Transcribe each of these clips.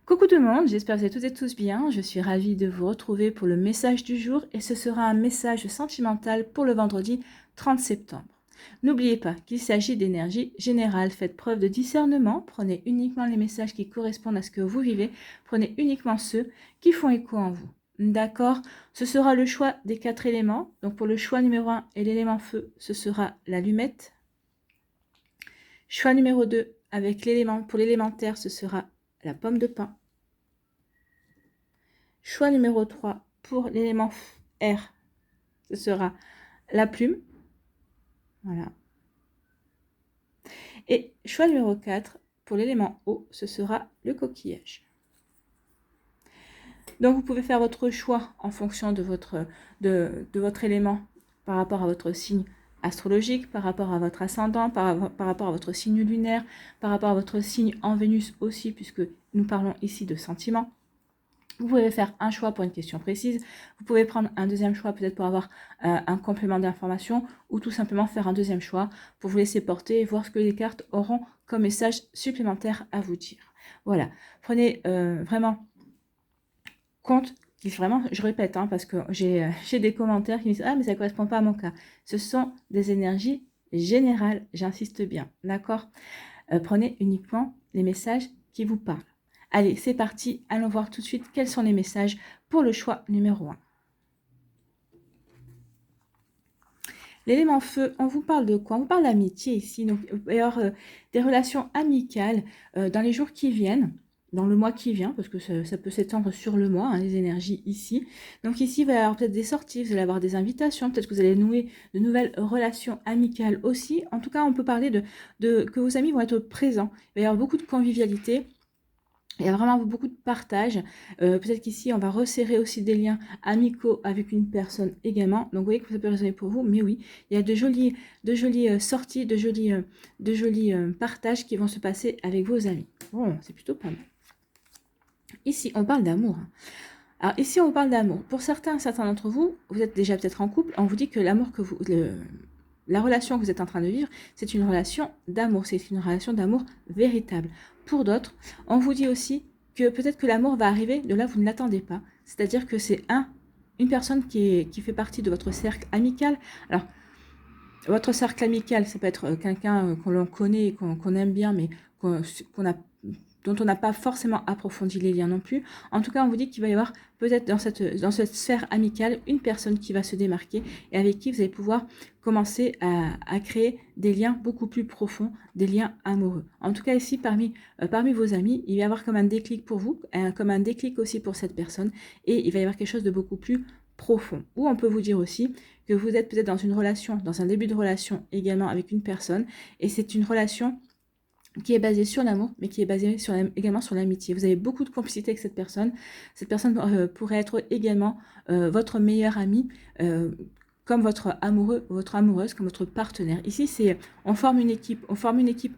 Coucou tout le monde, j'espère que vous allez toutes et tous bien. Je suis ravie de vous retrouver pour le message du jour et ce sera un message sentimental pour le vendredi 30 septembre. N'oubliez pas qu'il s'agit d'énergie générale. Faites preuve de discernement. Prenez uniquement les messages qui correspondent à ce que vous vivez. Prenez uniquement ceux qui font écho en vous. D'accord? Ce sera le choix des 4 éléments. Donc pour le choix numéro 1 et l'élément feu, ce sera l'allumette. Choix numéro 2 avec pour l'élémentaire, ce sera la pomme de pin. Choix numéro 3 pour l'élément R, ce sera la plume. Voilà. Et choix numéro 4 pour l'élément eau, ce sera le coquillage. Donc vous pouvez faire votre choix en fonction de votre élément par rapport à votre signe astrologique, par rapport à votre ascendant, par rapport à votre signe lunaire, par rapport à votre signe en Vénus aussi, puisque nous parlons ici de sentiments. Vous pouvez faire un choix pour une question précise. Vous pouvez prendre un deuxième choix peut-être pour avoir un complément d'information ou tout simplement faire un deuxième choix pour vous laisser porter et voir ce que les cartes auront comme message supplémentaire à vous dire. Voilà, prenez vraiment compte, vraiment, je répète, parce que j'ai des commentaires qui me disent « Ah, mais ça ne correspond pas à mon cas ». Ce sont des énergies générales, j'insiste bien, d'accord? Prenez uniquement les messages qui vous parlent. Allez, c'est parti, allons voir tout de suite quels sont les messages pour le choix numéro 1. L'élément feu, on vous parle de quoi? On vous parle d'amitié ici, donc il va y avoir des relations amicales dans les jours qui viennent, dans le mois qui vient, parce que ça peut s'étendre sur le mois, les énergies ici. Donc ici, il va y avoir peut-être des sorties, vous allez avoir des invitations, peut-être que vous allez nouer de nouvelles relations amicales aussi. En tout cas, on peut parler que vos amis vont être présents. Il va y avoir beaucoup de convivialité. Il y a vraiment beaucoup de partage. Peut-être qu'ici, on va resserrer aussi des liens amicaux avec une personne également. Donc, vous voyez que ça peut résonner pour vous. Mais oui, il y a de jolies sorties, de jolis partages qui vont se passer avec vos amis. Bon, c'est plutôt pas mal. Ici, on parle d'amour. Alors, ici, on parle d'amour. Pour certains d'entre vous, vous êtes déjà peut-être en couple. On vous dit que l'amour la relation que vous êtes en train de vivre, c'est une relation d'amour. C'est une relation d'amour véritable. Pour d'autres, on vous dit aussi que peut-être que l'amour va arriver de là où vous ne l'attendez pas. C'est-à-dire que c'est une personne qui fait partie de votre cercle amical. Alors, votre cercle amical, ça peut être quelqu'un qu'on l'on connaît, qu'on aime bien, mais dont on n'a pas forcément approfondi les liens non plus. En tout cas, on vous dit qu'il va y avoir peut-être dans cette sphère amicale une personne qui va se démarquer et avec qui vous allez pouvoir commencer à créer des liens beaucoup plus profonds, des liens amoureux. En tout cas, ici, parmi vos amis, il va y avoir comme un déclic pour vous, comme un déclic aussi pour cette personne, et il va y avoir quelque chose de beaucoup plus profond. Ou on peut vous dire aussi que vous êtes peut-être dans une relation, dans un début de relation également avec une personne, et c'est une relation qui est basée sur l'amour, mais qui est basée également sur l'amitié. Vous avez beaucoup de complicité avec cette personne. Cette personne pourrait être également votre meilleur ami, comme votre amoureux, votre amoureuse, comme votre partenaire. Ici, on forme une équipe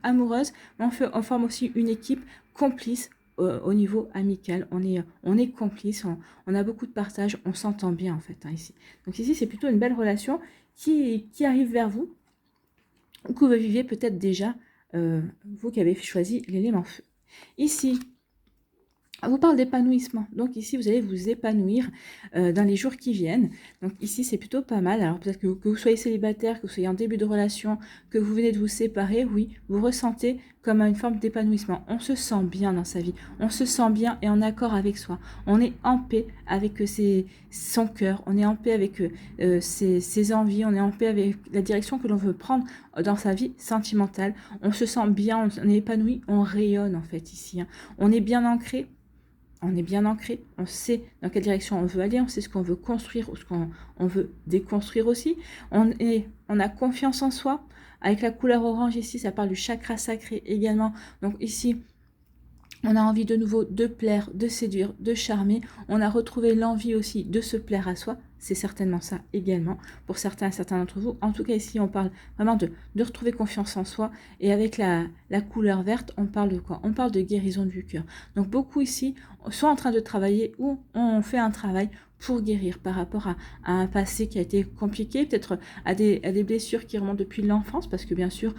amoureuse, mais on forme aussi une équipe complice au niveau amical. On est complice, on a beaucoup de partage, on s'entend bien en fait ici. Donc ici, c'est plutôt une belle relation qui arrive vers vous, ou que vous viviez peut-être déjà, vous qui avez choisi l'élément feu. Ici, on vous parle d'épanouissement. Donc ici, vous allez vous épanouir dans les jours qui viennent. Donc ici, c'est plutôt pas mal. Alors peut-être que vous soyez célibataire, que vous soyez en début de relation, que vous venez de vous séparer, oui, vous ressentez comme une forme d'épanouissement. On se sent bien dans sa vie. On se sent bien et en accord avec soi. On est en paix avec son cœur. On est en paix avec ses envies. On est en paix avec la direction que l'on veut prendre dans sa vie sentimentale. On se sent bien, on est épanoui, on rayonne en fait ici. On est bien ancré. On est bien ancré, on sait dans quelle direction on veut aller, on sait ce qu'on veut construire ou ce qu'on veut déconstruire aussi. On a confiance en soi. Avec la couleur orange ici, ça parle du chakra sacré également. Donc ici, on a envie de nouveau de plaire, de séduire, de charmer. On a retrouvé l'envie aussi de se plaire à soi. c'est certainement ça également pour certains d'entre vous. En tout cas, ici, on parle vraiment de retrouver confiance en soi. Et avec la couleur verte, on parle de quoi? On parle de guérison du cœur. Donc, beaucoup ici sont en train de travailler ou on fait un travail pour guérir par rapport à un passé qui a été compliqué, peut-être à des blessures qui remontent depuis l'enfance, parce que bien sûr,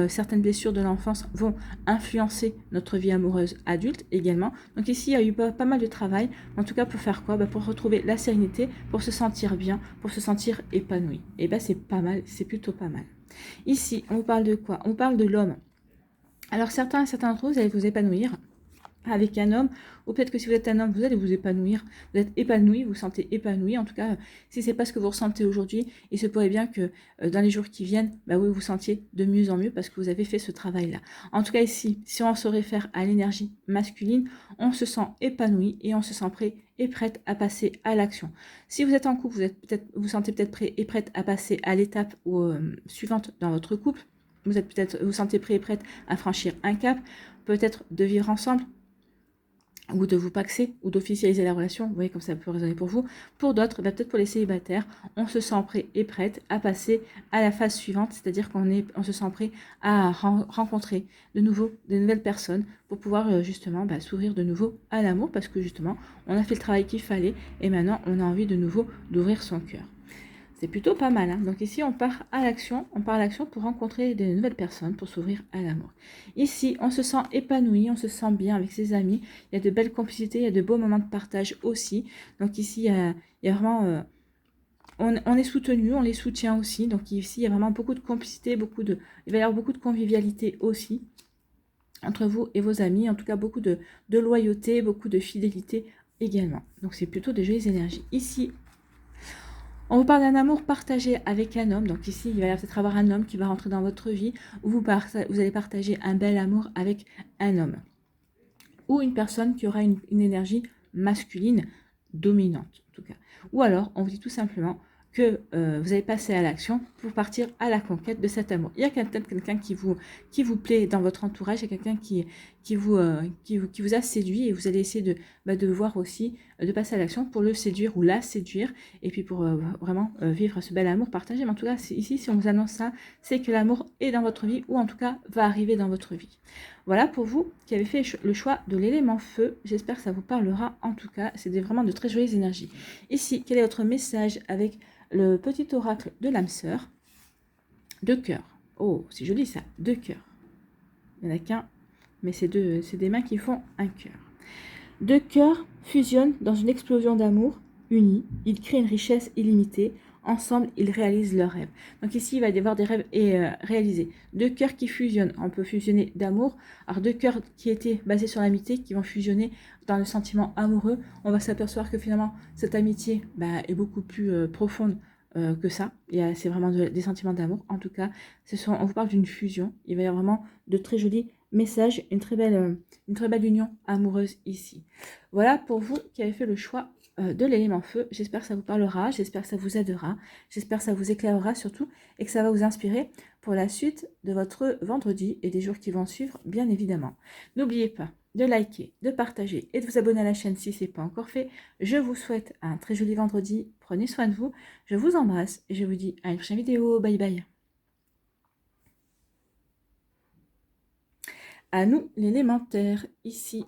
certaines blessures de l'enfance vont influencer notre vie amoureuse adulte également. Donc ici, il y a eu pas mal de travail, en tout cas pour faire quoi? Pour retrouver la sérénité, pour se sentir bien, pour se sentir épanoui. Et c'est pas mal, c'est plutôt pas mal. Ici, on vous parle de quoi? On parle de l'homme. Alors certains d'entre vous allez vous épanouir avec un homme, ou peut-être que si vous êtes un homme, vous allez vous épanouir, vous êtes épanoui, vous vous sentez épanoui, en tout cas, si c'est pas ce que vous ressentez aujourd'hui, il se pourrait bien que dans les jours qui viennent, vous vous sentiez de mieux en mieux parce que vous avez fait ce travail-là. En tout cas ici, si on se réfère à l'énergie masculine, on se sent épanoui et on se sent prêt et prête à passer à l'action. Si vous êtes en couple, vous sentez peut-être prêt et prête à passer à l'étape suivante dans votre couple, vous sentez prêt et prête à franchir un cap, peut-être de vivre ensemble, ou de vous paxer, ou d'officialiser la relation, vous voyez comme ça peut résonner pour vous. Pour d'autres, peut-être pour les célibataires, on se sent prêt et prête à passer à la phase suivante, c'est-à-dire on se sent prêt à rencontrer de nouvelles personnes pour pouvoir justement s'ouvrir de nouveau à l'amour, parce que justement, on a fait le travail qu'il fallait, et maintenant, on a envie de nouveau d'ouvrir son cœur. C'est plutôt pas mal. Hein. Donc ici, on part à l'action pour rencontrer de nouvelles personnes, pour s'ouvrir à l'amour. Ici, on se sent épanoui, on se sent bien avec ses amis. Il y a de belles complicités, il y a de beaux moments de partage aussi. Donc ici, il y a vraiment... on est soutenu, on les soutient aussi. Donc ici, il y a vraiment beaucoup de complicité, il va y avoir beaucoup de convivialité aussi entre vous et vos amis. En tout cas, beaucoup de loyauté, beaucoup de fidélité également. Donc c'est plutôt des jolies énergies. Ici, on vous parle d'un amour partagé avec un homme. Donc ici, il va peut-être avoir un homme qui va rentrer dans votre vie où vous allez partager un bel amour avec un homme. Ou une personne qui aura une énergie masculine dominante, en tout cas. Ou alors, on vous dit tout simplement que vous allez passer à l'action pour partir à la conquête de cet amour. Il y a quelqu'un qui vous plaît dans votre entourage, il y a quelqu'un qui vous a séduit et vous allez essayer de voir aussi, de passer à l'action pour le séduire ou la séduire et puis pour vraiment vivre ce bel amour partagé. Mais en tout cas, ici, si on vous annonce ça, c'est que l'amour est dans votre vie ou en tout cas va arriver dans votre vie. Voilà pour vous qui avez fait le choix de l'élément feu. J'espère que ça vous parlera en tout cas. C'est vraiment de très jolies énergies. Ici, quel est votre message avec le petit oracle de l'âme sœur? 2 cœurs. Oh, c'est joli ça, 2 cœurs. Il n'y en a qu'un, mais c'est des mains qui font un cœur. 2 cœurs fusionnent dans une explosion d'amour unis. Ils créent une richesse illimitée. Ensemble, ils réalisent leurs rêves. Donc ici, il va y avoir des rêves réalisés. 2 cœurs qui fusionnent. On peut fusionner d'amour. Alors 2 cœurs qui étaient basés sur l'amitié, qui vont fusionner dans le sentiment amoureux. On va s'apercevoir que finalement, cette amitié est beaucoup plus profonde que ça. C'est vraiment des sentiments d'amour. En tout cas, on vous parle d'une fusion. Il va y avoir vraiment de très jolis messages, une très belle union amoureuse ici. Voilà pour vous qui avez fait le choix de l'élément feu. J'espère que ça vous parlera, j'espère que ça vous aidera, j'espère que ça vous éclairera surtout et que ça va vous inspirer pour la suite de votre vendredi et des jours qui vont suivre, bien évidemment. N'oubliez pas de liker, de partager et de vous abonner à la chaîne si ce n'est pas encore fait. Je vous souhaite un très joli vendredi, prenez soin de vous, je vous embrasse et je vous dis à une prochaine vidéo, bye bye. À nous l'élémentaire, ici.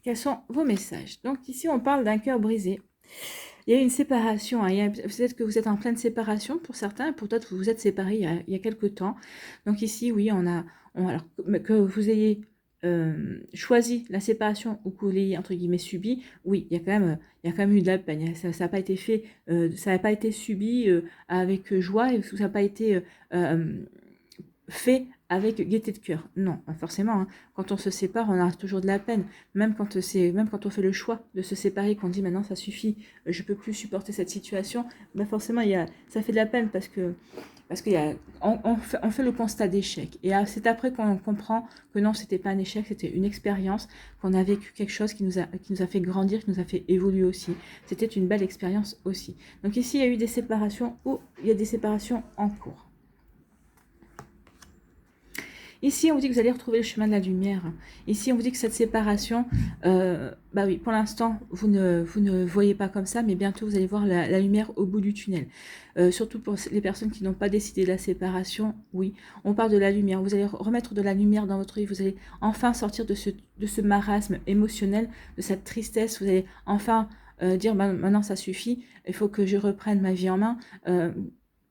Quels sont vos messages? Donc ici, on parle d'un cœur brisé. Il y a une séparation. Hein. Peut-être que vous êtes en pleine séparation pour certains, pour d'autres, vous vous êtes séparés il y a quelques temps. Donc ici, oui, alors que vous ayez choisi la séparation ou que vous l'ayez, entre guillemets, subi, oui, il y a quand même eu de la peine. Ça n'a pas été fait, ça n'a pas été subi avec joie et ça n'a pas été fait avec gaieté de cœur. Non, forcément, hein. Quand on se sépare, on a toujours de la peine. Même quand on fait le choix de se séparer, qu'on dit maintenant ça suffit, je peux plus supporter cette situation, forcément ça fait de la peine parce que on fait le constat d'échec. Et c'est après qu'on comprend que non, c'était pas un échec, c'était une expérience, qu'on a vécu quelque chose qui nous a fait grandir, qui nous a fait évoluer aussi. C'était une belle expérience aussi. Donc ici, il y a eu des séparations ou il y a des séparations en cours. Ici, on vous dit que vous allez retrouver le chemin de la lumière. Ici, on vous dit que cette séparation, bah oui, pour l'instant, vous ne voyez pas comme ça, mais bientôt, vous allez voir la lumière au bout du tunnel. Surtout pour les personnes qui n'ont pas décidé de la séparation, oui, on parle de la lumière. Vous allez remettre de la lumière dans votre vie. Vous allez enfin sortir de ce marasme émotionnel, de cette tristesse. Vous allez enfin dire, bah, maintenant, ça suffit. Il faut que je reprenne ma vie en main.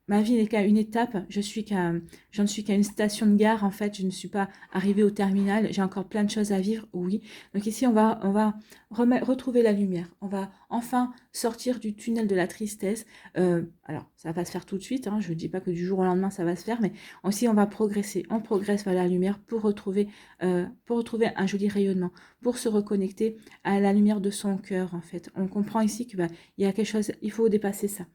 Ma vie n'est qu'à une étape, je ne suis qu'à une station de gare, en fait, je ne suis pas arrivée au terminal, j'ai encore plein de choses à vivre, oui. Donc ici, on va retrouver la lumière, on va enfin sortir du tunnel de la tristesse. Alors, ça va pas se faire tout de suite, hein, je ne dis pas que du jour au lendemain, ça va se faire, mais aussi, on va progresser, on progresse vers la lumière pour retrouver un joli rayonnement, pour se reconnecter à la lumière de son cœur, en fait. On comprend ici qu'il y a quelque chose, il faut dépasser ça.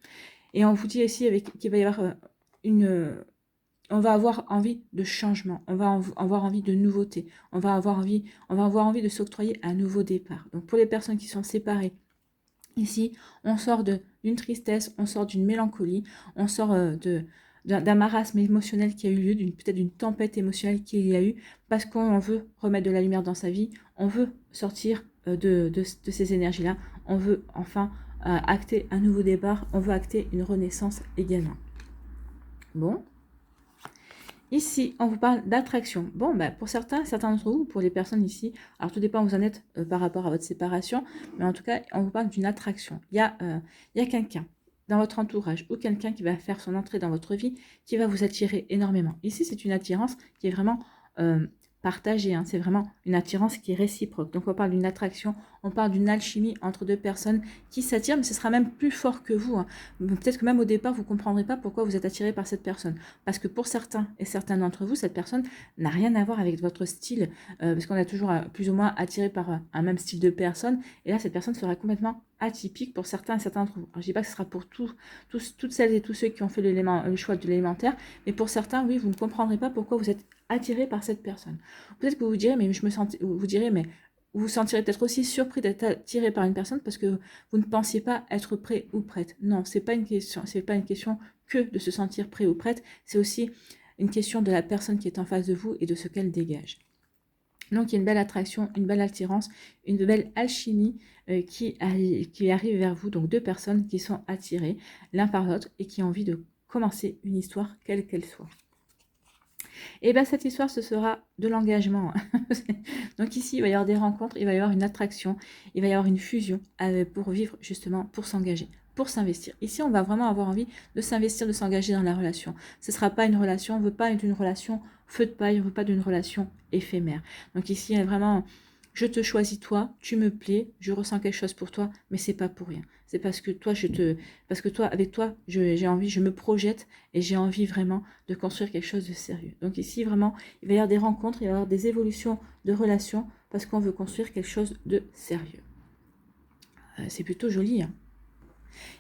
Et on vous dit aussi qu'il va y avoir on va avoir envie de changement, on va avoir envie de nouveauté, on va avoir envie de s'octroyer un nouveau départ. Donc pour les personnes qui sont séparées, ici, on sort d'une tristesse, on sort d'une mélancolie, on sort d'un marasme émotionnel qui a eu lieu, peut-être d'une tempête émotionnelle qu'il y a eu, parce qu'on veut remettre de la lumière dans sa vie, on veut sortir de ces énergies-là, on veut enfin acter un nouveau départ, on veut acter une renaissance également. Bon. Ici, on vous parle d'attraction. Bon, bah, pour certains d'entre vous, pour les personnes ici, alors tout dépend où vous en êtes par rapport à votre séparation, mais en tout cas, on vous parle d'une attraction. Il y a quelqu'un dans votre entourage ou quelqu'un qui va faire son entrée dans votre vie qui va vous attirer énormément. Ici, c'est une attirance qui est vraiment partagée, hein. C'est vraiment une attirance qui est réciproque. Donc, on parle d'une attraction, on parle d'une alchimie entre deux personnes qui s'attirent, mais ce sera même plus fort que vous, hein. Peut-être que même au départ, vous ne comprendrez pas pourquoi vous êtes attiré par cette personne. Parce que pour certains et certains d'entre vous, cette personne n'a rien à voir avec votre style, parce qu'on est toujours plus ou moins attiré par un même style de personne. Et là, cette personne sera complètement atypique pour certains et certains d'entre vous. Alors, je ne dis pas que ce sera pour toutes celles et tous ceux qui ont fait le choix de l'élémentaire, mais pour certains, oui, vous ne comprendrez pas pourquoi vous êtes attiré par cette personne. Peut-être que vous direz, mais vous vous sentirez peut-être aussi surpris d'être attiré par une personne parce que vous ne pensiez pas être prêt ou prête. Non, c'est pas une question que de se sentir prêt ou prête, c'est aussi une question de la personne qui est en face de vous et de ce qu'elle dégage. Donc il y a une belle attraction, une belle attirance, une belle alchimie qui arrive vers vous. Donc deux personnes qui sont attirées l'un par l'autre et qui ont envie de commencer une histoire quelle qu'elle soit. Et bien cette histoire, ce sera de l'engagement. Donc ici, il va y avoir des rencontres, il va y avoir une attraction, il va y avoir une fusion pour vivre justement, pour s'engager, pour s'investir. Ici, on va vraiment avoir envie de s'investir, de s'engager dans la relation. Ce ne sera pas une relation, on ne veut pas d'une relation feu de paille, on ne veut pas d'une relation éphémère. Donc ici, il y a vraiment... Je te choisis toi, tu me plais, je ressens quelque chose pour toi, mais c'est pas pour rien. C'est parce que toi, avec toi, j'ai envie, je me projette et j'ai envie vraiment de construire quelque chose de sérieux. Donc ici, vraiment, il va y avoir des rencontres, il va y avoir des évolutions de relations parce qu'on veut construire quelque chose de sérieux. C'est plutôt joli, hein.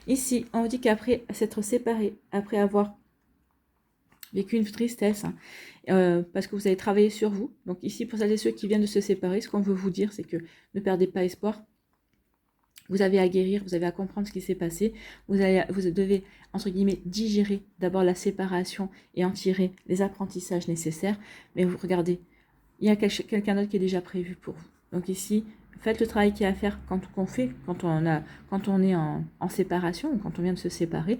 Ici, on dit qu'après s'être séparé, après avoir vécu une tristesse, hein, parce que vous avez travaillé sur vous. Donc ici, pour celles et ceux qui viennent de se séparer, ce qu'on veut vous dire, c'est que ne perdez pas espoir. Vous avez à guérir, vous avez à comprendre ce qui s'est passé. Vous devez, entre guillemets, digérer d'abord la séparation et en tirer les apprentissages nécessaires. Mais vous regardez, il y a quelqu'un d'autre qui est déjà prévu pour vous. Donc ici, faites le travail qu'il y a à faire quand on est en séparation, ou quand on vient de se séparer.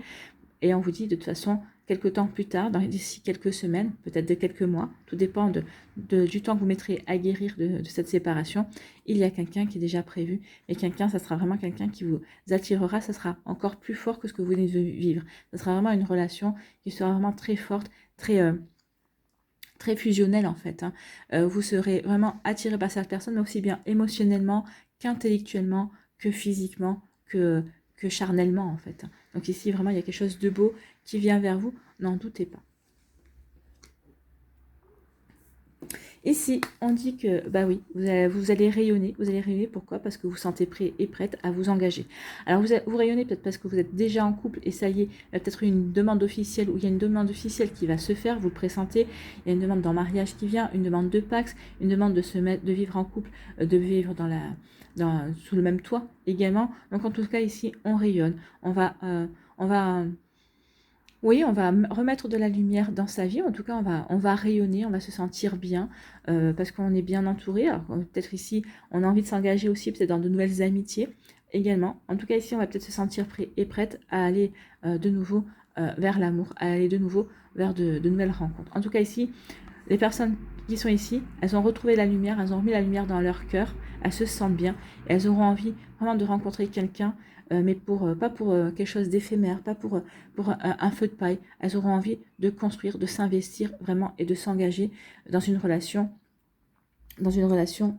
Et on vous dit de toute façon, quelques temps plus tard, d'ici quelques semaines, peut-être de quelques mois, tout dépend du temps que vous mettrez à guérir de cette séparation, il y a quelqu'un qui est déjà prévu. Et ça sera vraiment quelqu'un qui vous attirera, ça sera encore plus fort que ce que vous venez de vivre. Ça sera vraiment une relation qui sera vraiment très forte, très fusionnelle en fait, hein. Vous serez vraiment attiré par cette personne, aussi bien émotionnellement qu'intellectuellement, que physiquement, que charnellement en fait. Donc ici vraiment il y a quelque chose de beau qui vient vers vous, n'en doutez pas. Ici, on dit que, bah oui, vous allez rayonner. Vous allez rayonner, pourquoi? Parce que vous vous sentez prêt et prête à vous engager. Alors, vous rayonnez peut-être parce que vous êtes déjà en couple et ça y est, il y a peut-être une demande officielle ou il y a une demande officielle qui va se faire, vous le pressentez. Il y a une demande d'en mariage qui vient, une demande de Pax, une demande de vivre en couple, de vivre sous le même toit également. Donc, en tout cas, ici, on rayonne. On va Oui, on va remettre de la lumière dans sa vie. En tout cas, on va rayonner, on va se sentir bien parce qu'on est bien entouré. Alors, peut-être ici, on a envie de s'engager aussi peut-être dans de nouvelles amitiés également. En tout cas, ici, on va peut-être se sentir prêt et prête à aller de nouveau vers l'amour, à aller de nouveau vers de nouvelles rencontres. En tout cas, ici, les personnes qui sont ici, elles ont retrouvé la lumière, elles ont remis la lumière dans leur cœur, elles se sentent bien, et elles auront envie vraiment de rencontrer quelqu'un, mais pas pour quelque chose d'éphémère, pas pour un feu de paille. Elles auront envie de construire, de s'investir vraiment et de s'engager dans une relation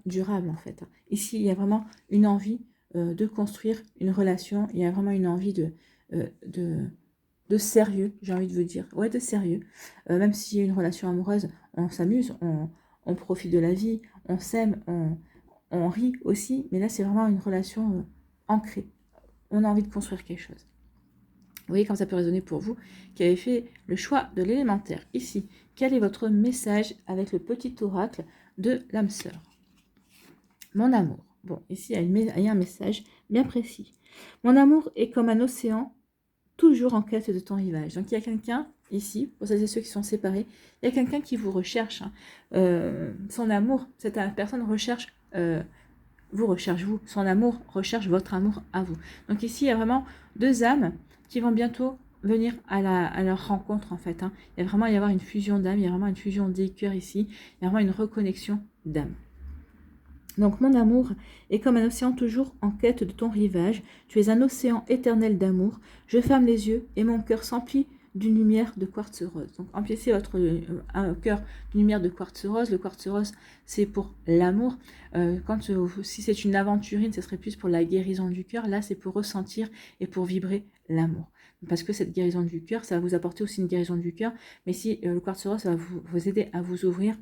durable en fait. Ici, il y a vraiment une envie de construire une relation, il y a vraiment une envie de sérieux, j'ai envie de vous dire. Ouais, de sérieux. Même s'il y a une relation amoureuse, on s'amuse, on profite de la vie, on s'aime, on rit aussi. Mais là, c'est vraiment une relation ancrée. On a envie de construire quelque chose. Vous voyez comme ça peut résonner pour vous qui avez fait le choix de l'élémentaire. Ici, quel est votre message avec le petit oracle de l'âme sœur? Mon amour. Bon, ici, il y a un message bien précis. Mon amour est comme un océan toujours en quête de ton rivage. Donc il y a quelqu'un ici, pour celles et ceux qui sont séparés, il y a quelqu'un qui vous recherche. Son amour, cette personne recherche, vous recherche vous. Son amour recherche votre amour à vous. Donc ici, il y a vraiment deux âmes qui vont bientôt venir à leur rencontre en fait. Il va vraiment y avoir une fusion d'âmes, il y a vraiment une fusion des cœurs ici, il y a vraiment une reconnexion d'âmes. Donc mon amour est comme un océan toujours en quête de ton rivage. Tu es un océan éternel d'amour. Je ferme les yeux et mon cœur s'emplit d'une lumière de quartz rose. Donc emplissez votre cœur d'une lumière de quartz rose. Le quartz rose, c'est pour l'amour. Si c'est une aventurine, ce serait plus pour la guérison du cœur. Là, c'est pour ressentir et pour vibrer l'amour. Parce que cette guérison du cœur, ça va vous apporter aussi une guérison du cœur. Mais si le quartz rose, ça va vous aider à vous ouvrir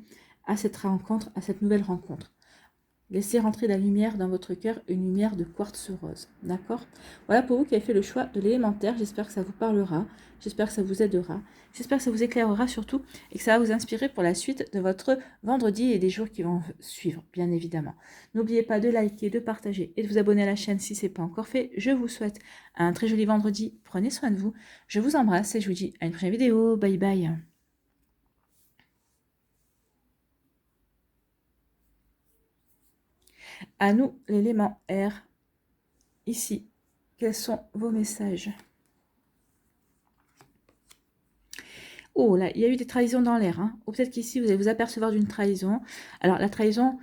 à cette rencontre, à cette nouvelle rencontre. Laissez rentrer la lumière dans votre cœur, une lumière de quartz rose. D'accord? Voilà pour vous qui avez fait le choix de l'élémentaire. J'espère que ça vous parlera. J'espère que ça vous aidera. J'espère que ça vous éclairera surtout et que ça va vous inspirer pour la suite de votre vendredi et des jours qui vont suivre, bien évidemment. N'oubliez pas de liker, de partager et de vous abonner à la chaîne si ce n'est pas encore fait. Je vous souhaite un très joli vendredi. Prenez soin de vous. Je vous embrasse et je vous dis à une prochaine vidéo. Bye bye. À nous, l'élément R. Ici, quels sont vos messages? Oh là, il y a eu des trahisons dans l'air. Ou peut-être qu'ici, vous allez vous apercevoir d'une trahison. Alors, la trahison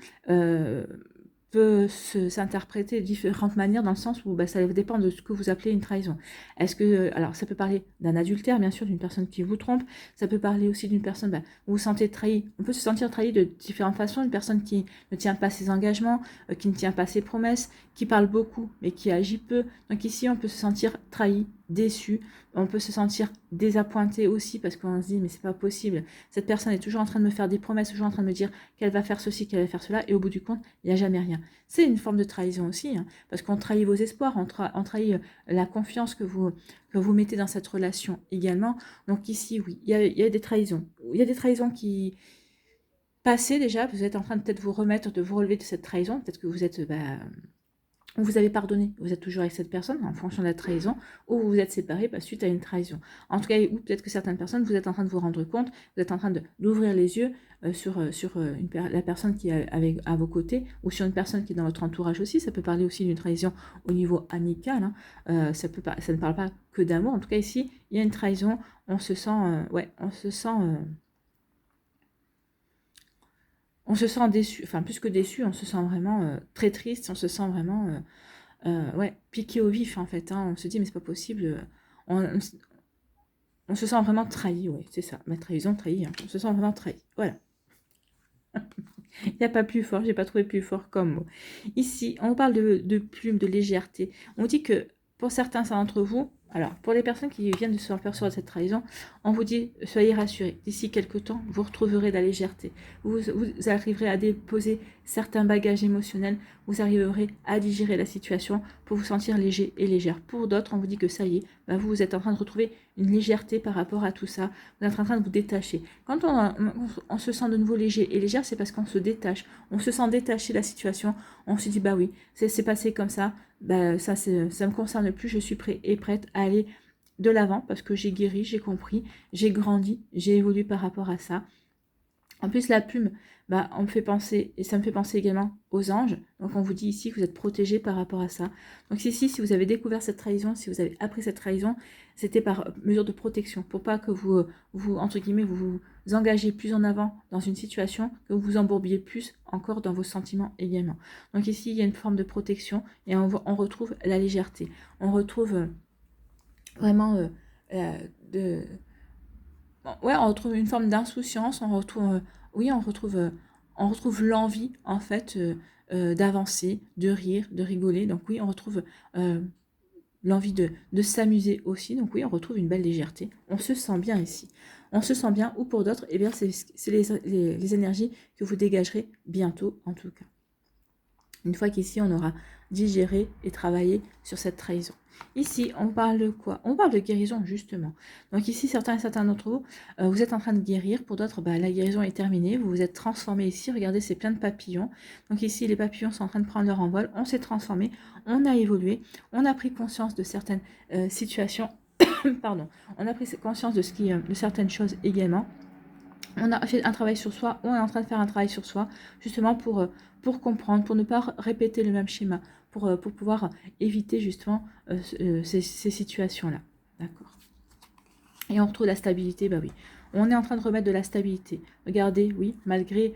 peut s'interpréter de différentes manières dans le sens où ça dépend de ce que vous appelez une trahison. Est-ce que, alors ça peut parler d'un adultère, bien sûr, d'une personne qui vous trompe. Ça peut parler aussi d'une personne où vous vous sentez trahi. On peut se sentir trahi de différentes façons. Une personne qui ne tient pas ses engagements, qui ne tient pas ses promesses, qui parle beaucoup mais qui agit peu. Donc ici, on peut se sentir trahi, déçu. On peut se sentir désappointé aussi parce qu'on se dit mais c'est pas possible. Cette personne est toujours en train de me faire des promesses, toujours en train de me dire qu'elle va faire ceci, qu'elle va faire cela, et au bout du compte, il n'y a jamais rien. C'est une forme de trahison aussi, parce qu'on trahit vos espoirs, on trahit la confiance que vous mettez dans cette relation également. Donc ici, oui, il y a des trahisons. Il y a des trahisons qui passent déjà, vous êtes en train de peut-être vous remettre, de vous relever de cette trahison, peut-être que vous êtes... vous avez pardonné, vous êtes toujours avec cette personne en fonction de la trahison, ou vous vous êtes séparés suite à une trahison. En tout cas, ou peut-être que certaines personnes, vous êtes en train de vous rendre compte, vous êtes en train d'ouvrir les yeux sur la personne qui est à vos côtés, ou sur une personne qui est dans votre entourage aussi. Ça peut parler aussi d'une trahison au niveau amical. Ça ne parle pas que d'amour. En tout cas, ici, il y a une trahison. On se sent, on se sent déçu, enfin plus que déçu, on se sent vraiment très triste, on se sent vraiment piqué au vif en fait. On se dit mais c'est pas possible, on se sent vraiment trahi, c'est ça, ma trahison, trahi, on se sent vraiment trahi, voilà. Il n'y a pas plus fort, j'ai pas trouvé plus fort comme mot. Ici, on parle de plume, de légèreté. On dit que pour certains d'entre vous, alors pour les personnes qui viennent de se apercevoir de cette trahison, on vous dit, soyez rassurés, d'ici quelques temps, vous retrouverez la légèreté. Vous arriverez à déposer certains bagages émotionnels, vous arriverez à digérer la situation pour vous sentir léger et légère. Pour d'autres, on vous dit que ça y est, vous êtes en train de retrouver une légèreté par rapport à tout ça, vous êtes en train de vous détacher. Quand on se sent de nouveau léger et légère, c'est parce qu'on se détache, on se sent détaché de la situation, on se dit oui, c'est passé comme ça, ça me concerne plus, je suis prêt et prête à aller de l'avant parce que j'ai guéri, j'ai compris, j'ai grandi, j'ai évolué par rapport à ça. En plus, la plume, bah, on me fait penser, et ça me fait penser également aux anges. Donc, on vous dit ici que vous êtes protégés par rapport à ça. Donc, ici, si vous avez découvert cette trahison, si vous avez appris cette trahison, c'était par mesure de protection, pour pas que vous entre guillemets, vous vous engagez plus en avant dans une situation, que vous vous embourbiez plus encore dans vos sentiments également. Donc, ici, il y a une forme de protection et on retrouve la légèreté. On retrouve vraiment de ouais, on retrouve une forme d'insouciance, on retrouve, oui, on retrouve l'envie, en fait, d'avancer, de rire, de rigoler. Donc oui, on retrouve l'envie de s'amuser aussi. Donc oui, on retrouve une belle légèreté. On se sent bien ici. On se sent bien, ou pour d'autres, eh bien, c'est les énergies que vous dégagerez bientôt, en tout cas. Une fois qu'ici, on aura digéré et travaillé sur cette trahison. Ici, on parle de quoi? On parle de guérison, justement. Donc ici, certains d'entre vous, vous êtes en train de guérir. Pour d'autres, bah, la guérison est terminée. Vous vous êtes transformé ici. Regardez, c'est plein de papillons. Donc ici, les papillons sont en train de prendre leur envol. On s'est transformé. On a évolué. On a pris conscience de certaines situations. Pardon. On a pris conscience de certaines choses également. On a fait un travail sur soi, on est en train de faire un travail sur soi, justement pour comprendre, pour ne pas répéter le même schéma, pour pouvoir éviter justement ces situations-là. D'accord. Et on retrouve la stabilité, bah oui. On est en train de remettre de la stabilité. Regardez, oui, malgré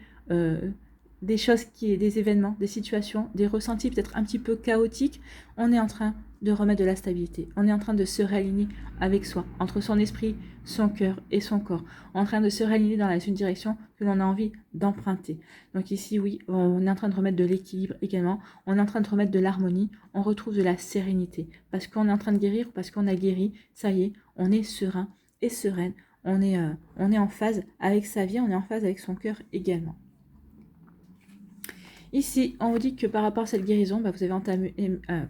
des choses des événements, des situations, des ressentis peut-être un petit peu chaotiques, on est en train de remettre de la stabilité. On est en train de se réaligner avec soi, entre son esprit, son cœur et son corps. En train de se réaligner dans une direction que l'on a envie d'emprunter. Donc ici, oui, on est en train de remettre de l'équilibre également. On est en train de remettre de l'harmonie. On retrouve de la sérénité. Parce qu'on est en train de guérir, parce qu'on a guéri, ça y est, on est serein et sereine. On est en phase avec sa vie, on est en phase avec son cœur également. Ici, on vous dit que par rapport à cette guérison, bah, vous avez entamé,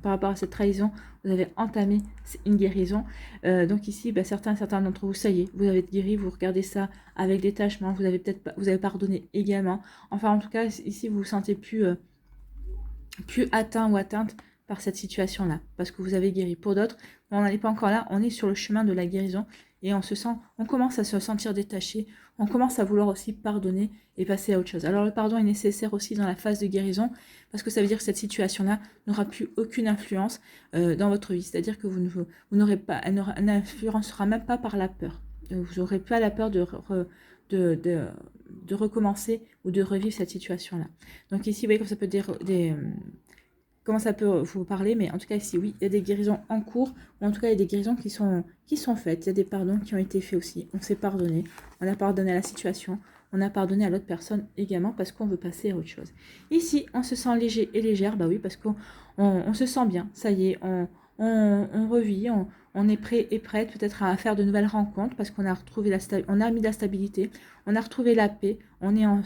par rapport à cette trahison, vous avez entamé une guérison. Donc ici, bah, certains d'entre vous, ça y est, vous avez guéri, vous regardez ça avec détachement, vous avez pardonné également. Enfin, en tout cas, ici, vous vous sentez plus atteint ou atteinte par cette situation-là, parce que vous avez guéri. Pour d'autres, on n'en est pas encore là, on est sur le chemin de la guérison et on commence à se sentir détaché, on commence à vouloir aussi pardonner et passer à autre chose. Alors le pardon est nécessaire aussi dans la phase de guérison, parce que ça veut dire que cette situation-là n'aura plus aucune influence dans votre vie, c'est-à-dire que vous n'aurez pas, elle n'influencera même pas par la peur. Vous n'aurez pas la peur de recommencer ou de revivre cette situation-là. Donc ici, vous voyez comme ça peut comment ça peut vous parler, mais en tout cas ici, oui, il y a des guérisons en cours, ou en tout cas, il y a des guérisons qui sont faites, il y a des pardons qui ont été faits aussi, on s'est pardonné, on a pardonné à la situation, on a pardonné à l'autre personne également, parce qu'on veut passer à autre chose. Ici, on se sent léger et légère, bah oui, parce qu'on se sent bien, ça y est, on revit, on est prêt et prête peut-être à faire de nouvelles rencontres, parce qu'on a retrouvé on a mis de la stabilité, on a retrouvé la paix, on est en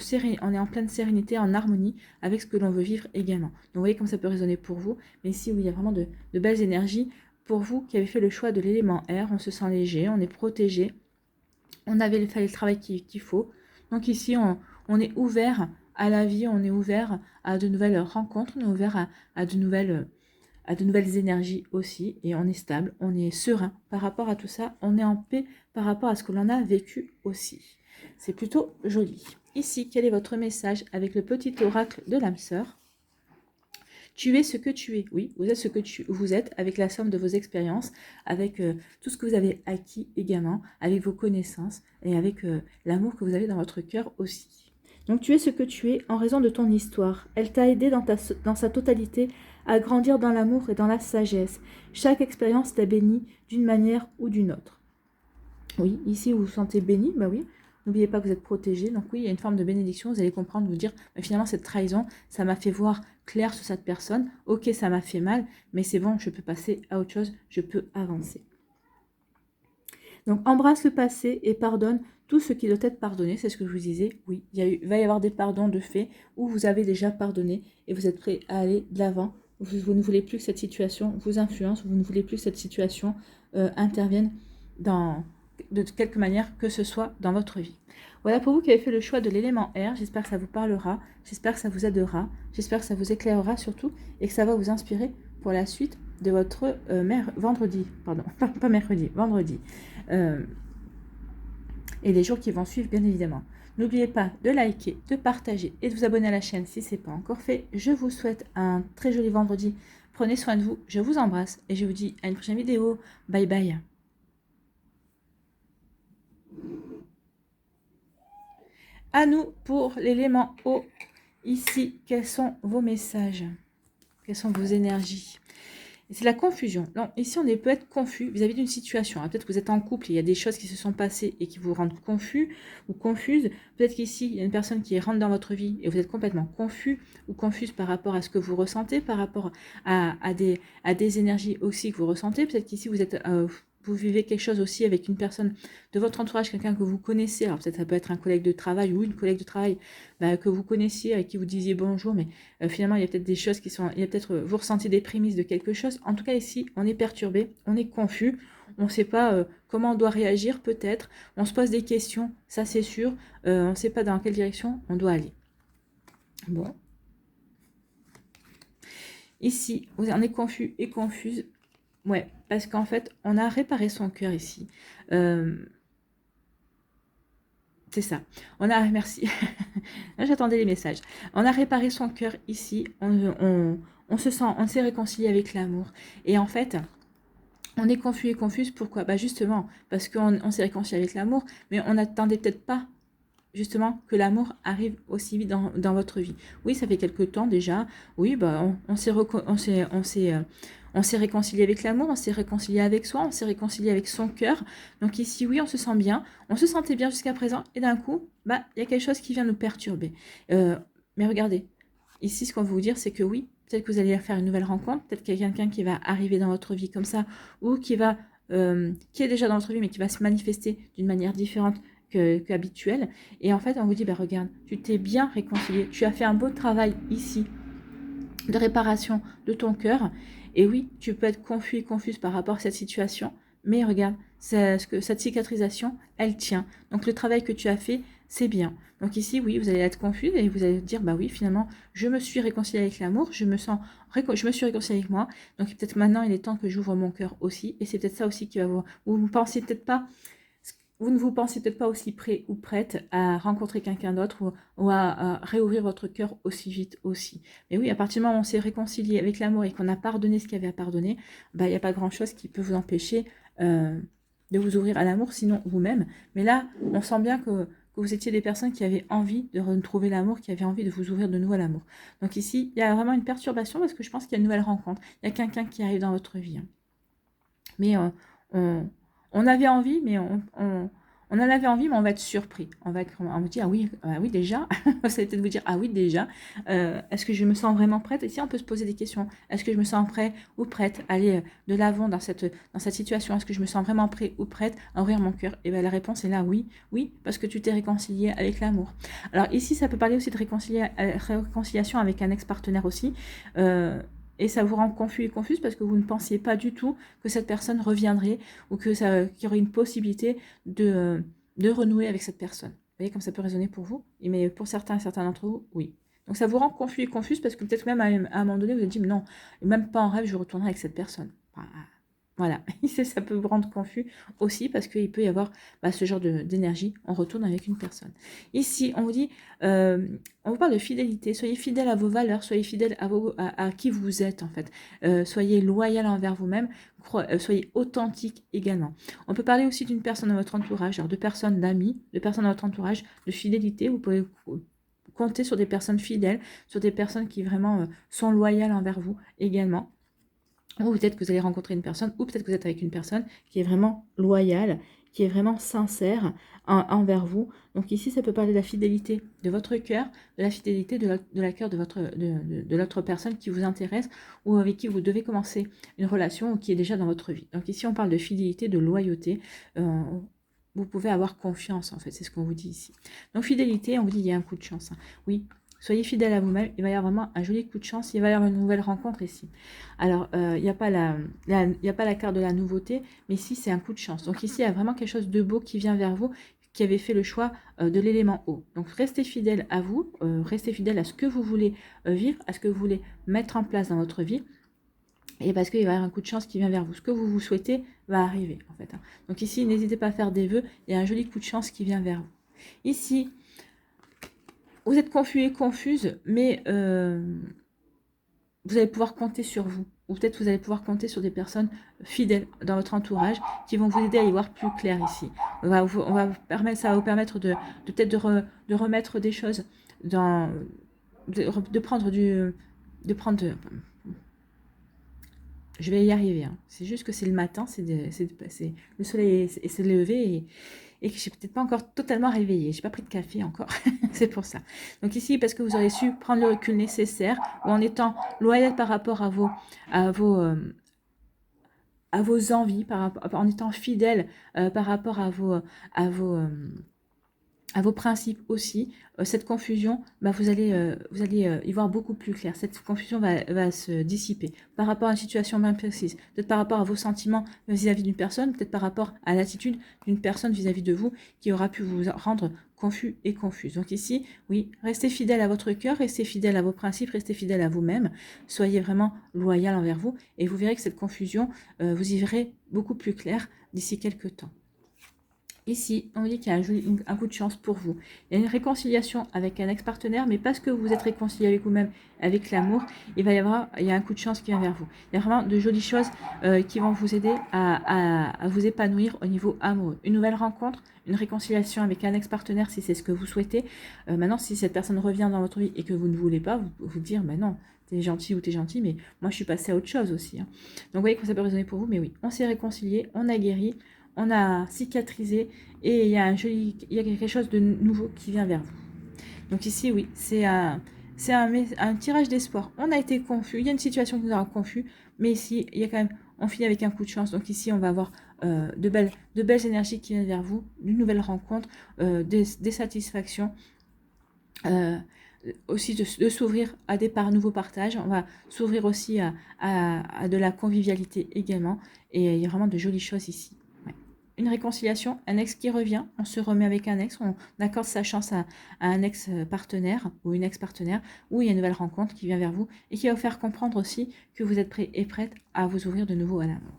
pleine sérénité, en harmonie avec ce que l'on veut vivre également. Donc vous voyez comme ça peut résonner pour vous, mais ici où il y a vraiment de belles énergies, pour vous qui avez fait le choix de l'élément air, on se sent léger, on est protégé, on avait fait le travail qu'il faut. Donc ici on est ouvert à la vie, on est ouvert à de nouvelles rencontres, on est ouvert à de nouvelles énergies aussi, et on est stable, on est serein par rapport à tout ça, on est en paix par rapport à ce que l'on a vécu aussi. C'est plutôt joli. Ici, quel est votre message avec le petit oracle de l'âme sœur? Tu es ce que tu es. Oui, vous êtes ce que vous êtes avec la somme de vos expériences, avec tout ce que vous avez acquis également, avec vos connaissances et avec l'amour que vous avez dans votre cœur aussi. Donc tu es ce que tu es en raison de ton histoire. Elle t'a aidé dans sa totalité à grandir dans l'amour et dans la sagesse. Chaque expérience t'a béni d'une manière ou d'une autre. Oui, ici vous vous sentez béni, bah oui. N'oubliez pas que vous êtes protégé. Donc oui, il y a une forme de bénédiction. Vous allez comprendre, vous dire, mais finalement, cette trahison, ça m'a fait voir clair sur cette personne. Ok, ça m'a fait mal, mais c'est bon, je peux passer à autre chose, je peux avancer. Donc embrasse le passé et pardonne tout ce qui doit être pardonné. C'est ce que je vous disais. Oui, il va y avoir des pardons de fait où vous avez déjà pardonné et vous êtes prêt à aller de l'avant. Vous ne voulez plus que cette situation vous influence, vous ne voulez plus que cette situation intervienne de quelque manière que ce soit dans votre vie. Voilà pour vous qui avez fait le choix de l'élément air. J'espère que ça vous parlera, j'espère que ça vous aidera, j'espère que ça vous éclairera surtout et que ça va vous inspirer pour la suite de votre vendredi, pardon, pas mercredi, vendredi. Et les jours qui vont suivre, bien évidemment. N'oubliez pas de liker, de partager et de vous abonner à la chaîne si ce n'est pas encore fait. Je vous souhaite un très joli vendredi. Prenez soin de vous, je vous embrasse et je vous dis à une prochaine vidéo. Bye bye. À nous pour l'élément eau. Ici, quels sont vos messages? Quelles sont vos énergies? C'est la confusion. Non, ici, on peut être confus vis-à-vis d'une situation. Peut-être que vous êtes en couple, il y a des choses qui se sont passées et qui vous rendent confus ou confuse. Peut-être qu'ici, il y a une personne qui rentre dans votre vie et vous êtes complètement confus ou confuse par rapport à ce que vous ressentez, par rapport à des énergies aussi que vous ressentez. Peut-être qu'ici, vous vivez quelque chose aussi avec une personne de votre entourage, quelqu'un que vous connaissez. Alors peut-être ça peut être un collègue de travail ou une collègue de travail que vous connaissiez, avec qui vous disiez bonjour, mais finalement il y a peut-être des choses qui sont, il y a peut-être vous ressentez des prémices de quelque chose. En tout cas ici, on est perturbé, on est confus, on ne sait pas comment on doit réagir peut-être, on se pose des questions, ça c'est sûr, on ne sait pas dans quelle direction on doit aller. Bon. Ici, on est confus et confuse. Ouais, parce qu'en fait, on a réparé son cœur ici. C'est ça. On a, merci. J'attendais les messages. On a réparé son cœur ici. On se sent, on s'est réconcilié avec l'amour. Et en fait, on est confus et confuse. Pourquoi? Bah justement, parce qu'on s'est réconcilié avec l'amour, mais on n'attendait peut-être pas justement que l'amour arrive aussi vite dans votre vie. Oui, ça fait quelque temps déjà. Oui, bah on s'est réconcilié avec l'amour, on s'est réconcilié avec soi, on s'est réconcilié avec son cœur. Donc ici, oui, on se sent bien, on se sentait bien jusqu'à présent, et d'un coup, bah il y a quelque chose qui vient nous perturber. Mais regardez, ici, ce qu'on veut vous dire, c'est que oui, peut-être que vous allez faire une nouvelle rencontre, peut-être qu'il y a quelqu'un qui va arriver dans votre vie comme ça, ou qui est déjà dans votre vie, mais qui va se manifester d'une manière différente qu'habituelle. Et en fait, on vous dit, bah regarde, tu t'es bien réconcilié, tu as fait un beau travail ici de réparation de ton cœur. Et oui, tu peux être confus et confuse par rapport à cette situation, mais regarde, cette cicatrisation, elle tient. Donc le travail que tu as fait, c'est bien. Donc ici, oui, vous allez être confus et vous allez dire, bah oui, finalement, je me suis réconciliée avec l'amour, je me suis réconciliée avec moi. Donc peut-être maintenant, il est temps que j'ouvre mon cœur aussi. Et c'est peut-être ça aussi qui va vous pensez peut-être pas, vous ne vous pensez peut-être pas aussi prêt ou prête à rencontrer quelqu'un d'autre ou à réouvrir votre cœur aussi vite aussi. Mais oui, à partir du moment où on s'est réconcilié avec l'amour et qu'on a pardonné ce qu'il y avait à pardonner, bah, il n'y a pas grand-chose qui peut vous empêcher de vous ouvrir à l'amour, sinon vous-même. Mais là, on sent bien que vous étiez des personnes qui avaient envie de retrouver l'amour, qui avaient envie de vous ouvrir de nouveau à l'amour. Donc ici, il y a vraiment une perturbation parce que je pense qu'il y a une nouvelle rencontre. Il y a quelqu'un qui arrive dans votre vie. Mais on avait envie, mais on en avait envie, mais on va être surpris. On vous dire, ah oui, déjà. Vous allez peut-être vous dire, ah oui, déjà. Est-ce que je me sens vraiment prête? Et si on peut se poser des questions, est-ce que je me sens prêt ou prête à aller de l'avant dans cette situation? Est-ce que je me sens vraiment prêt ou prête à ouvrir mon cœur? Et bien la réponse est là, oui, oui, parce que tu t'es réconcilié avec l'amour. Alors ici, ça peut parler aussi de réconciliation avec un ex-partenaire aussi. Et ça vous rend confus et confuse parce que vous ne pensiez pas du tout que cette personne reviendrait ou qu'il y aurait une possibilité de renouer avec cette personne. Vous voyez comme ça peut résonner pour vous? Mais pour certains d'entre vous, oui. Donc ça vous rend confus et confuse parce que peut-être même à un moment donné, vous vous dites, mais non, même pas en rêve, je retournerai avec cette personne. Voilà, ça peut vous rendre confus aussi parce qu'il peut y avoir ce genre d'énergie, on retourne avec une personne. Ici, on vous dit, on vous parle de fidélité, soyez fidèle à vos valeurs, soyez fidèle à qui vous êtes en fait, soyez loyal envers vous-même, soyez authentique également. On peut parler aussi d'une personne dans votre entourage, alors de personnes, d'amis, de personnes dans votre entourage, de fidélité, vous pouvez compter sur des personnes fidèles, sur des personnes qui vraiment sont loyales envers vous également. Ou peut-être que vous allez rencontrer une personne, ou peut-être que vous êtes avec une personne qui est vraiment loyale, qui est vraiment sincère envers vous. Donc ici, ça peut parler de la fidélité de votre cœur, de la fidélité de la cœur de l'autre personne qui vous intéresse ou avec qui vous devez commencer une relation ou qui est déjà dans votre vie. Donc ici, on parle de fidélité, de loyauté. Vous pouvez avoir confiance, en fait, c'est ce qu'on vous dit ici. Donc fidélité, on vous dit il y a un coup de chance. Oui, soyez fidèle à vous-même, il va y avoir vraiment un joli coup de chance, il va y avoir une nouvelle rencontre ici. Alors, il n'y a pas la carte de la nouveauté, mais ici, c'est un coup de chance. Donc ici, il y a vraiment quelque chose de beau qui vient vers vous, qui avait fait le choix de l'élément eau. Donc, restez fidèle à vous, restez fidèle à ce que vous voulez vivre, à ce que vous voulez mettre en place dans votre vie. Et parce qu'il va y avoir un coup de chance qui vient vers vous. Ce que vous vous souhaitez va arriver, en fait. Donc ici, n'hésitez pas à faire des vœux. Il y a un joli coup de chance qui vient vers vous. Ici, vous êtes confus et confuse, mais vous allez pouvoir compter sur vous. Ou peut-être vous allez pouvoir compter sur des personnes fidèles dans votre entourage qui vont vous aider à y voir plus clair ici. Ça va vous permettre de peut-être de remettre des choses dans... De prendre du... De prendre... Je vais y arriver. Hein. C'est juste que c'est le matin, le soleil s'est levé et que je n'ai peut-être pas encore totalement réveillée. Je n'ai pas pris de café encore. C'est pour ça. Donc ici, parce que vous aurez su prendre le recul nécessaire ou en étant loyal par rapport à vos envies, en étant fidèle par rapport à vos principes aussi, cette confusion, bah, vous allez y voir beaucoup plus clair. Cette confusion va se dissiper par rapport à une situation bien précise, peut-être par rapport à vos sentiments vis-à-vis d'une personne, peut-être par rapport à l'attitude d'une personne vis-à-vis de vous qui aura pu vous rendre confus et confus. Donc ici, oui, restez fidèle à votre cœur, restez fidèle à vos principes, restez fidèle à vous-même, soyez vraiment loyal envers vous et vous verrez que cette confusion, vous y verrez beaucoup plus clair d'ici quelques temps. Ici, on dit qu'il y a un coup de chance pour vous. Il y a une réconciliation avec un ex-partenaire, mais parce que vous êtes réconcilié avec vous-même, avec l'amour, il y a un coup de chance qui vient vers vous. Il y a vraiment de jolies choses qui vont vous aider à vous épanouir au niveau amoureux. Une nouvelle rencontre, une réconciliation avec un ex-partenaire si c'est ce que vous souhaitez. Maintenant, si cette personne revient dans votre vie et que vous ne voulez pas, vous dire, ben non, t'es gentil ou t'es gentil, mais moi je suis passée à autre chose aussi. Hein. Donc vous voyez que ça peut résonner pour vous, mais oui, on s'est réconcilié, on a guéri, on a cicatrisé et il y a quelque chose de nouveau qui vient vers vous. Donc ici, oui, c'est un tirage d'espoir. On a été confus, il y a une situation qui nous a confus, mais ici, il y a quand même, on finit avec un coup de chance. Donc ici, on va avoir de belles énergies qui viennent vers vous, une nouvelle rencontre, des satisfactions. Aussi de s'ouvrir à des nouveaux partages. On va s'ouvrir aussi à de la convivialité également. Et il y a vraiment de jolies choses ici. Une réconciliation, un ex qui revient, on se remet avec un ex, on accorde sa chance à un ex-partenaire ou une ex-partenaire, ou il y a une nouvelle rencontre qui vient vers vous et qui va vous faire comprendre aussi que vous êtes prêt et prête à vous ouvrir de nouveau à l'amour.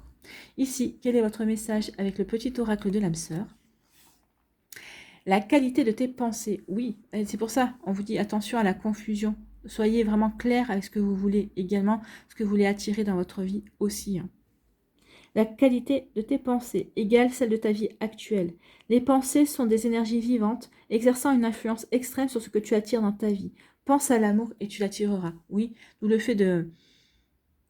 Ici, quel est votre message avec le petit oracle de l'âme sœur ? La qualité de tes pensées, oui, c'est pour ça, on vous dit attention à la confusion. Soyez vraiment clair avec ce que vous voulez également, ce que vous voulez attirer dans votre vie aussi. La qualité de tes pensées égale celle de ta vie actuelle. Les pensées sont des énergies vivantes, exerçant une influence extrême sur ce que tu attires dans ta vie. Pense à l'amour et tu l'attireras. Oui, d'où le fait de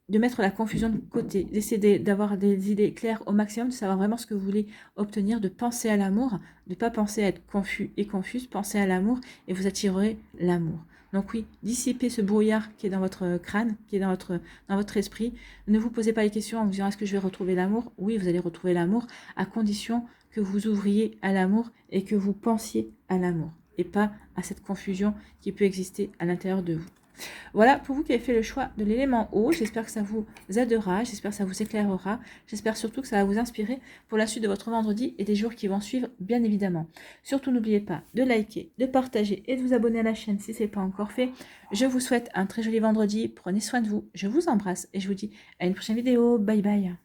mettre la confusion de côté, d'essayer d'avoir des idées claires au maximum, de savoir vraiment ce que vous voulez obtenir, de penser à l'amour, de ne pas penser à être confus et confuse, pensez à l'amour et vous attirerez l'amour. Donc oui, dissipez ce brouillard qui est dans votre crâne, qui est dans votre esprit. Ne vous posez pas les questions en vous disant est-ce que je vais retrouver l'amour ? Oui, vous allez retrouver l'amour à condition que vous ouvriez à l'amour et que vous pensiez à l'amour et pas à cette confusion qui peut exister à l'intérieur de vous. Voilà, pour vous qui avez fait le choix de l'élément eau, j'espère que ça vous aidera, j'espère que ça vous éclairera, j'espère surtout que ça va vous inspirer pour la suite de votre vendredi et des jours qui vont suivre, bien évidemment. Surtout, n'oubliez pas de liker, de partager et de vous abonner à la chaîne si ce n'est pas encore fait. Je vous souhaite un très joli vendredi, prenez soin de vous, je vous embrasse et je vous dis à une prochaine vidéo, bye bye.